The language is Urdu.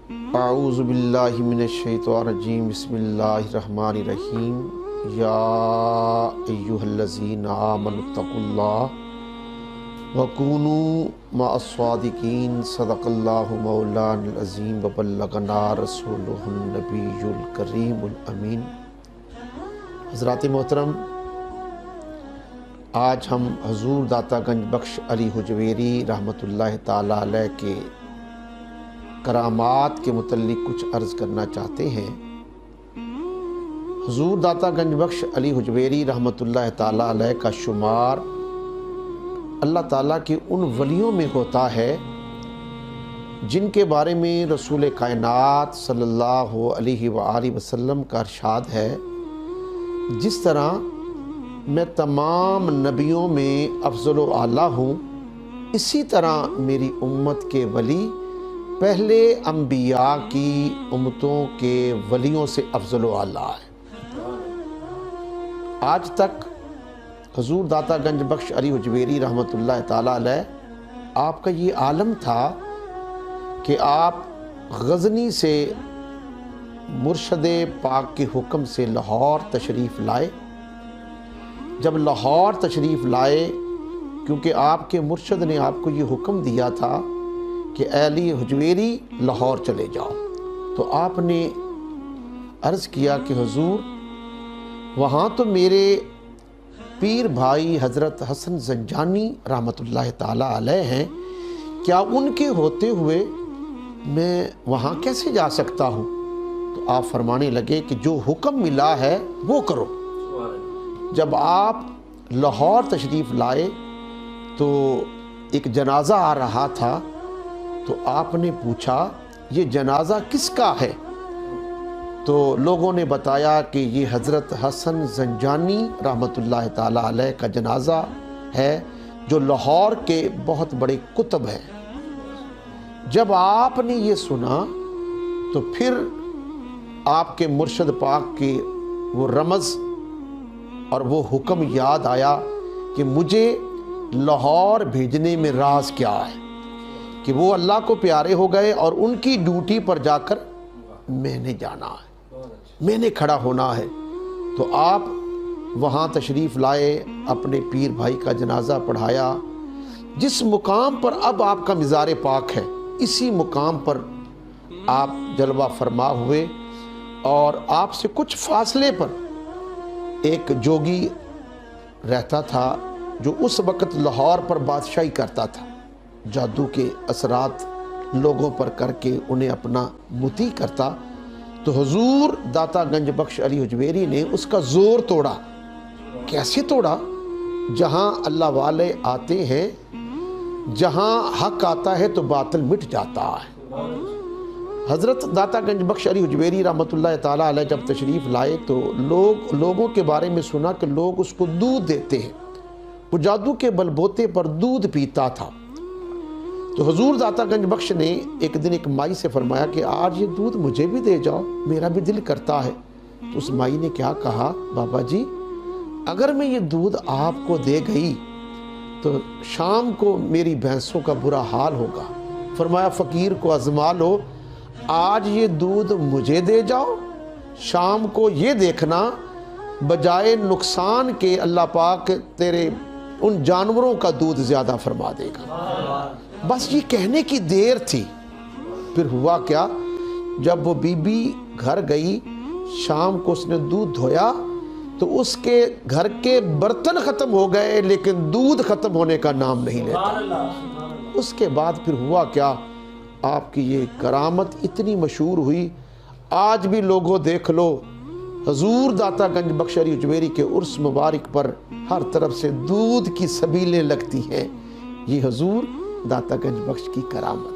اعوذ باللہ من الشیطان الرجیم بسم اللہ الرحمن الرحیم یا ایہا الذین آمنوا اتقوا اللہ وکونوا مع الصادقین صدق اللہ مولانا العظیم وبلغنا رسولہ النبی الکریم الامین۔ حضرات محترم، آج ہم حضور داتا گنج بخش علی حجویری رحمۃ اللہ تعالیٰ علیہ کے کرامات کے متعلق کچھ عرض کرنا چاہتے ہیں۔ حضور داتا گنج بخش علی حجویری رحمۃ اللہ تعالیٰ علیہ کا شمار اللہ تعالیٰ کے ان ولیوں میں ہوتا ہے جن کے بارے میں رسول کائنات صلی اللہ علیہ وآلہ وسلم کا ارشاد ہے، جس طرح میں تمام نبیوں میں افضل و اعلیٰ ہوں، اسی طرح میری امت کے ولی پہلے انبیاء کی امتوں کے ولیوں سے افضل و اعلیٰ ہے۔ آج تک حضور داتا گنج بخش علی حجویری رحمۃ اللہ تعالیٰ علیہ آپ کا یہ عالم تھا کہ آپ غزنی سے مرشد پاک کے حکم سے لاہور تشریف لائے۔ جب لاہور تشریف لائے، کیونکہ آپ کے مرشد نے آپ کو یہ حکم دیا تھا کہ علی حجویری لاہور چلے جاؤ، تو آپ نے عرض کیا کہ حضور وہاں تو میرے پیر بھائی حضرت حسن زنجانی رحمۃ اللہ تعالیٰ علیہ ہیں، کیا ان کے ہوتے ہوئے میں وہاں کیسے جا سکتا ہوں؟ تو آپ فرمانے لگے کہ جو حکم ملا ہے وہ کرو۔ جب آپ لاہور تشریف لائے تو ایک جنازہ آ رہا تھا، تو آپ نے پوچھا یہ جنازہ کس کا ہے؟ تو لوگوں نے بتایا کہ یہ حضرت حسن زنجانی رحمۃ اللہ تعالیٰ علیہ کا جنازہ ہے، جو لاہور کے بہت بڑے کتب ہیں۔ جب آپ نے یہ سنا تو پھر آپ کے مرشد پاک کے وہ رمز اور وہ حکم یاد آیا کہ مجھے لاہور بھیجنے میں راز کیا ہے، کہ وہ اللہ کو پیارے ہو گئے اور ان کی ڈیوٹی پر جا کر میں نے جانا ہے، میں نے کھڑا ہونا ہے۔ تو آپ وہاں تشریف لائے، اپنے پیر بھائی کا جنازہ پڑھایا۔ جس مقام پر اب آپ کا مزار پاک ہے، اسی مقام پر آپ جلوہ فرما ہوئے، اور آپ سے کچھ فاصلے پر ایک جوگی رہتا تھا جو اس وقت لاہور پر بادشاہی کرتا تھا، جادو کے اثرات لوگوں پر کر کے انہیں اپنا مطیع کرتا۔ تو حضور داتا گنج بخش علی حجویری نے اس کا زور توڑا۔ کیسے توڑا؟ جہاں اللہ والے آتے ہیں، جہاں حق آتا ہے تو باطل مٹ جاتا ہے۔ حضرت داتا گنج بخش علی حجویری رحمۃ اللہ تعالیٰ علیہ جب تشریف لائے تو لوگوں کے بارے میں سنا کہ لوگ اس کو دودھ دیتے ہیں، وہ جادو کے بل بوتے پر دودھ پیتا تھا۔ تو حضور داتا گنج بخش نے ایک دن ایک مائی سے فرمایا کہ آج یہ دودھ مجھے بھی دے جاؤ، میرا بھی دل کرتا ہے۔ تو اس مائی نے کیا کہا، بابا جی اگر میں یہ دودھ آپ کو دے گئی تو شام کو میری بھینسوں کا برا حال ہوگا۔ فرمایا فقیر کو آزما لو، آج یہ دودھ مجھے دے جاؤ، شام کو یہ دیکھنا بجائے نقصان کے اللہ پاک تیرے ان جانوروں کا دودھ زیادہ فرما دے گا۔ بس یہ کہنے کی دیر تھی۔ پھر ہوا کیا، جب وہ بی بی گھر گئی، شام کو اس نے دودھ دھویا تو اس کے گھر کے برتن ختم ہو گئے، لیکن دودھ ختم ہونے کا نام نہیں لیتا۔ اس کے بعد پھر ہوا کیا، آپ کی یہ کرامت اتنی مشہور ہوئی، آج بھی لوگوں دیکھ لو حضور داتا گنج بخش علی حجویری کے عرس مبارک پر ہر طرف سے دودھ کی سبیلیں لگتی ہیں۔ یہ حضور داتا گنج بخش کی کرامت۔